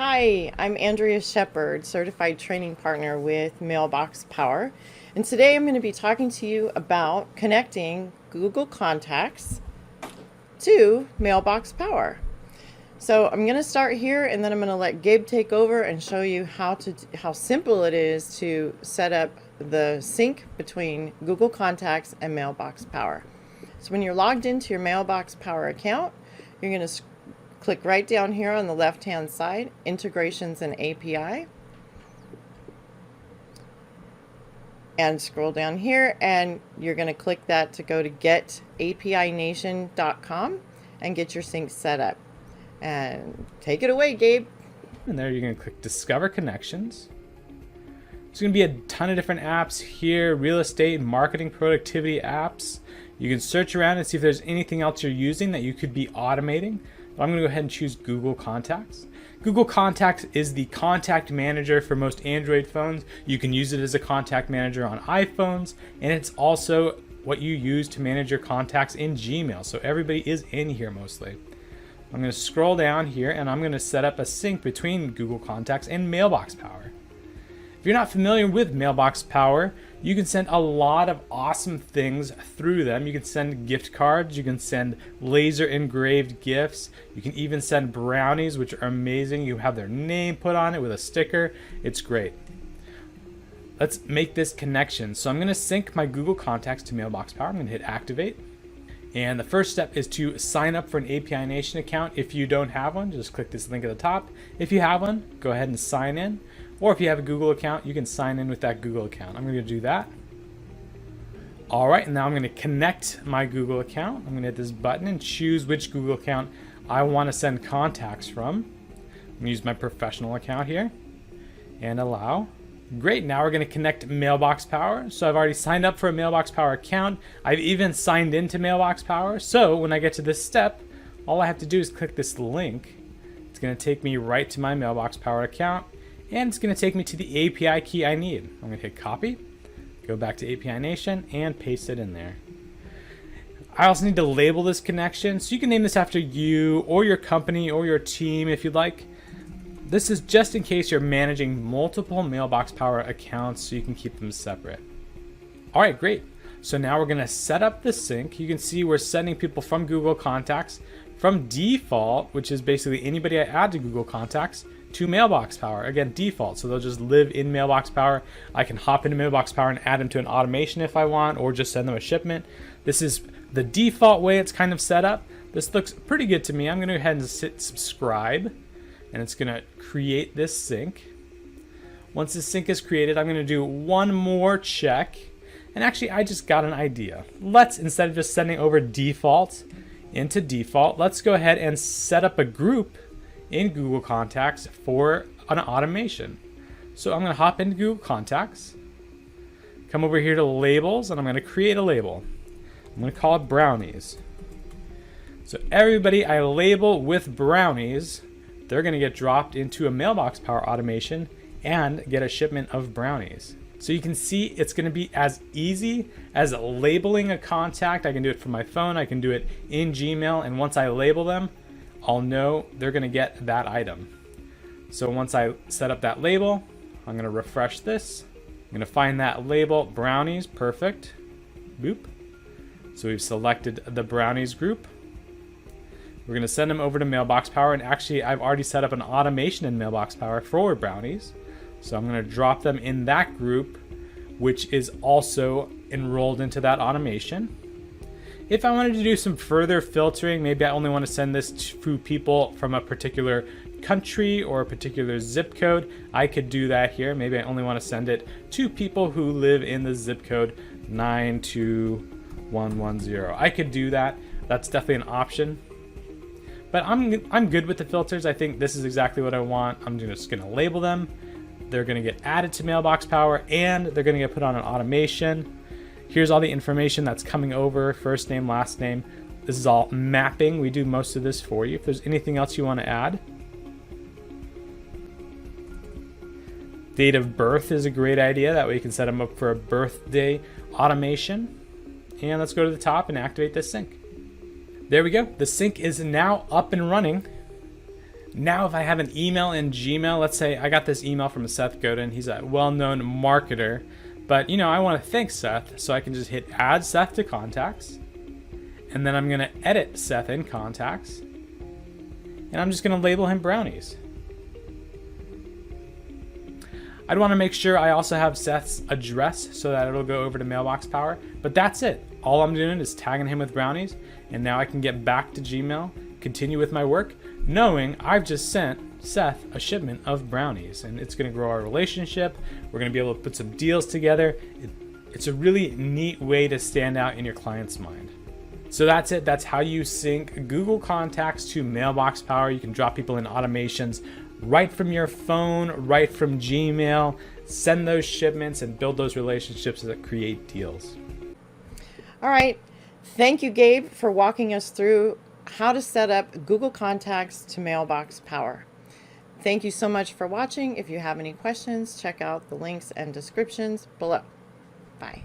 Hi, I'm Andrea Shepherd, Certified Training Partner with Mailbox Power. And today I'm going to be talking to you about connecting Google Contacts to Mailbox Power. So I'm going to start here and then I'm going to let Gabe take over and show you how simple it is to set up the sync between Google Contacts and Mailbox Power. So when you're logged into your Mailbox Power account, you're going to click right down here on the left hand side, Integrations and API, and scroll down here and you're going to click that to go to getapination.com and get your sync set up. And take it away, Gabe. And there you're going to click Discover Connections. There's going to be a ton of different apps here, real estate, marketing, productivity apps. You can search around and see if there's anything else you're using that you could be automating. But I'm going to go ahead and choose Google Contacts. Google Contacts is the contact manager for most Android phones. You can use it as a contact manager on iPhones, and it's also what you use to manage your contacts in Gmail. So everybody is in here mostly. I'm going to scroll down here and I'm going to set up a sync between Google Contacts and Mailbox Power. If you're not familiar with Mailbox Power, you can send a lot of awesome things through them. You can send gift cards, you can send laser engraved gifts, you can even send brownies, which are amazing. You have their name put on it with a sticker. It's great. Let's make this connection. So I'm going to sync my Google Contacts to Mailbox Power. I'm going to hit activate. And the first step is to sign up for an API Nation account. If you don't have one, just click this link at the top. If you have one, go ahead and sign in. Or if you have a Google account, you can sign in with that Google account. I'm going to do that. All right, and now I'm going to connect my Google account. I'm going to hit this button and choose which Google account I want to send contacts from. I'm going to use my professional account here and allow. Great, now we're going to connect Mailbox Power. So I've already signed up for a Mailbox Power account. I've even signed into Mailbox Power. So when I get to this step, all I have to do is click this link. It's going to take me right to my Mailbox Power account, and it's going to take me to the API key I need. I'm going to hit copy, go back to API Nation, and paste it in there. I also need to label this connection, so you can name this after you or your company or your team if you'd like. This is just in case you're managing multiple Mailbox Power accounts so you can keep them separate. All right, great. So now we're going to set up the sync. You can see we're sending people from Google Contacts from default, which is basically anybody I add to Google Contacts, to Mailbox Power. Again, default. So they'll just live in Mailbox Power. I can hop into Mailbox Power and add them to an automation if I want, or just send them a shipment. This is the default way it's kind of set up. This looks pretty good to me. I'm going to go ahead and hit subscribe. And it's going to create this sync. Once this sync is created, I'm going to do one more check. And actually, I just got an idea. Let's, instead of just sending over default into default, let's go ahead and set up a group in Google Contacts for an automation. So I'm going to hop into Google Contacts, come over here to labels, and I'm going to create a label. I'm going to call it brownies. So everybody I label with brownies, they're going to get dropped into a Mailbox Power automation and get a shipment of brownies. So you can see it's going to be as easy as labeling a contact. I can do it from my phone. I can do it in Gmail. And once I label them, I'll know they're going to get that item. So once I set up that label, I'm going to refresh this. I'm going to find that label, brownies. Perfect. Boop. So we've selected the brownies group. We're going to send them over to Mailbox Power, and actually I've already set up an automation in Mailbox Power for brownies. So I'm going to drop them in that group, which is also enrolled into that automation. If I wanted to do some further filtering, maybe I only want to send this to people from a particular country or a particular zip code, I could do that here. Maybe I only want to send it to people who live in the zip code 92110. I could do that. That's definitely an option. But I'm good with the filters. I think this is exactly what I want. I'm just going to label them. They're going to get added to Mailbox Power, and they're going to get put on an automation. Here's all the information that's coming over, first name, last name. This is all mapping. We do most of this for you. If there's anything else you want to add. Date of birth is a great idea. That way you can set them up for a birthday automation. And let's go to the top and activate this sync. There we go. The sync is now up and running. Now if I have an email in Gmail, let's say I got this email from Seth Godin. He's a well-known marketer, but I want to thank Seth, so I can just hit add Seth to contacts, and then I'm going to edit Seth in contacts, and I'm just going to label him Brownies. I'd want to make sure I also have Seth's address so that it'll go over to Mailbox Power, but that's it. All I'm doing is tagging him with Brownies, and now I can get back to Gmail, continue with my work, knowing I've just sent Seth a shipment of Brownies, and it's going to grow our relationship. We're going to be able to put some deals together. It's a really neat way to stand out in your client's mind. So that's it. That's how you sync Google Contacts to Mailbox Power. You can drop people in automations right from your phone, right from Gmail, send those shipments and build those relationships that create deals. All right. Thank you, Gabe, for walking us through how to set up Google Contacts to Mailbox Power. Thank you so much for watching. If you have any questions, check out the links and descriptions below. Bye.